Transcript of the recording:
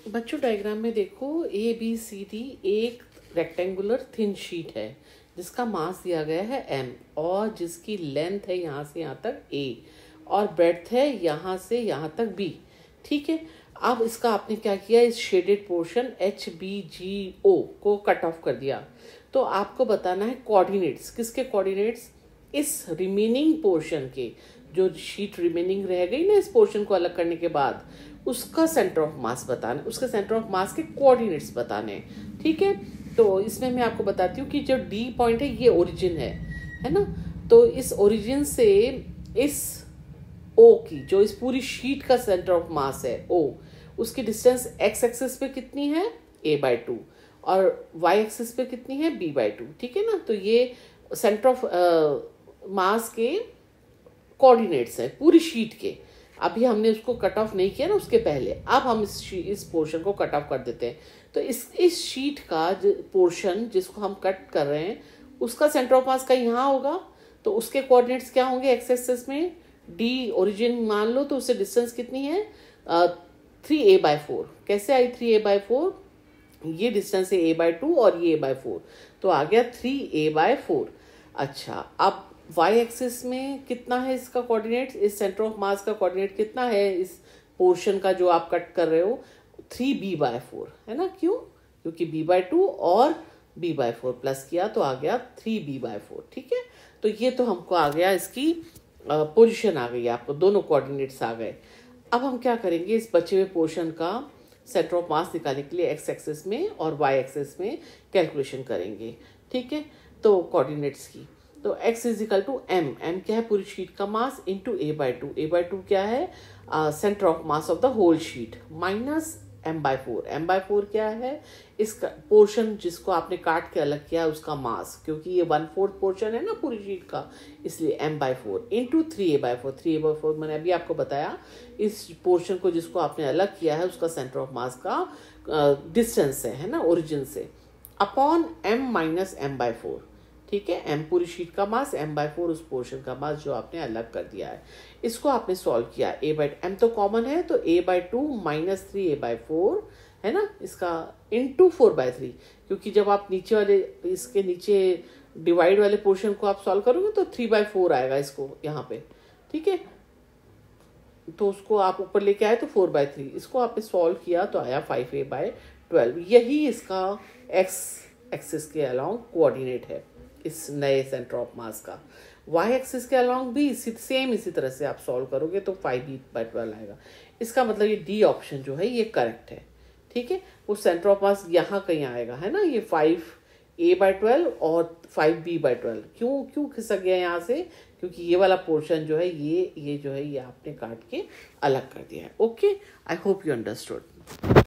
बच्चों डायग्राम में देखो ए बी सी डी एक रेक्टेंगुलर थिन शीट है जिसका मास दिया गया है m और जिसकी लेंथ है यहाँ से यहाँ तक a और ब्रेड्थ है यहाँ से यहाँ तक b। ठीक है, अब इसका आपने क्या किया, इस शेडेड पोर्शन HBGO को कट ऑफ कर दिया। तो आपको बताना है कोऑर्डिनेट्स, किसके कोऑर्डिनेट्स, इस रिमेनिंग पोर्शन के, जो शीट रिमेनिंग रह गई ना इस पोर्शन को अलग करने के बाद, उसका सेंटर ऑफ मास बताना, उसके सेंटर ऑफ मास के कोऑर्डिनेट्स बताने। ठीक है, तो इसमें मैं आपको बताती हूँ कि जो डी पॉइंट है ये ओरिजिन है ना। तो इस ओरिजिन से इस ओ की, जो इस पूरी शीट का सेंटर ऑफ मास है ओ, उसकी डिस्टेंस एक्स एक्सिस पे कितनी है a/2 और वाई एक्सिस पे कितनी है b/2। ठीक है ना, तो ये सेंटर ऑफ मास के कोऑर्डिनेट्स है पूरी शीट के। अभी हमने उसको कट ऑफ नहीं किया ना उसके पहले, अब हम इस पोर्शन को कट ऑफ कर देते हैं। तो इस शीट का पोर्शन जिसको हम कट कर रहे हैं उसका सेंटर ऑफ मास का यहाँ होगा, तो उसके कोऑर्डिनेट्स क्या होंगे, एक्स एक्सिस में डी ओरिजिन मान लो, तो उससे डिस्टेंस कितनी है 3a/4। कैसे आई 3a/4, ये डिस्टेंस है a/2 और ये a/4, तो आ गया 3a/4। अच्छा, अब y एक्सिस में कितना है इसका कोऑर्डिनेट, इस सेंटर ऑफ मास का कोऑर्डिनेट कितना है इस पोर्शन का जो आप कट कर रहे हो, 3b/4 है ना। क्यों, क्योंकि b/2 और b/4 प्लस किया तो आ गया 3b/4। ठीक है, तो ये तो हमको आ गया, इसकी पोजीशन आ गई, आपको दोनों कोऑर्डिनेट्स आ गए। अब हम क्या करेंगे, इस बचे हुए पोर्शन का सेंटर ऑफ मास निकालने के लिए एक्स एक्सिस में और वाई एक्सिस में कैलकुलेशन करेंगे। ठीक है, तो कोऑर्डिनेट्स की, तो x equal to m, m क्या है पूरी शीट का मास, इंटू a/2, a/2 क्या है centre of mass of the whole sheet, minus m/4, m/4 क्या है इसका पोर्शन जिसको आपने काट के अलग किया उसका मास, क्योंकि ये 1/4 पोर्शन है ना पूरी शीट का, इसलिए m/4 इंटू 3a/4, 3a/4 मैंने अभी आपको बताया इस पोर्शन को जिसको आपने अलग किया है उसका सेंटर ऑफ मास का डिस्टेंस है ना ओरिजिन से, अपॉन m माइनस m/4। ठीक है, m पूरी शीट का मास, m/4 उस पोर्शन का मास जो आपने अलग कर दिया है। इसको आपने सॉल्व किया, m तो कॉमन है, तो a/2 माइनस 3a/4 है ना, इसका इंटू 4/3, क्योंकि जब आप नीचे वाले इसके नीचे डिवाइड वाले पोर्शन को आप सॉल्व करोगे तो 3/4 आएगा इसको यहाँ पे। ठीक है, तो उसको आप ऊपर लेके आए तो 4/3, इसको आपने सॉल्व किया तो आया 5a/12। यही इसका x एक्सिस के अलॉन्ग कोऑर्डिनेट है इस नए सेंटर ऑफ मास का। y एक्सिस के अलॉन्ग भी इसी तरह से आप सॉल्व करोगे तो 5b/12 आएगा। इसका मतलब ये डी ऑप्शन जो है ये करेक्ट है। ठीक है, वो सेंटर ऑफ मास यहाँ कहीं आएगा है ना, ये 5a/12 और 5b/12। क्यों खिसक गया यहाँ से, क्योंकि ये वाला पोर्शन जो है ये जो है ये आपने काट के अलग कर दिया है। Okay, I hope you understood.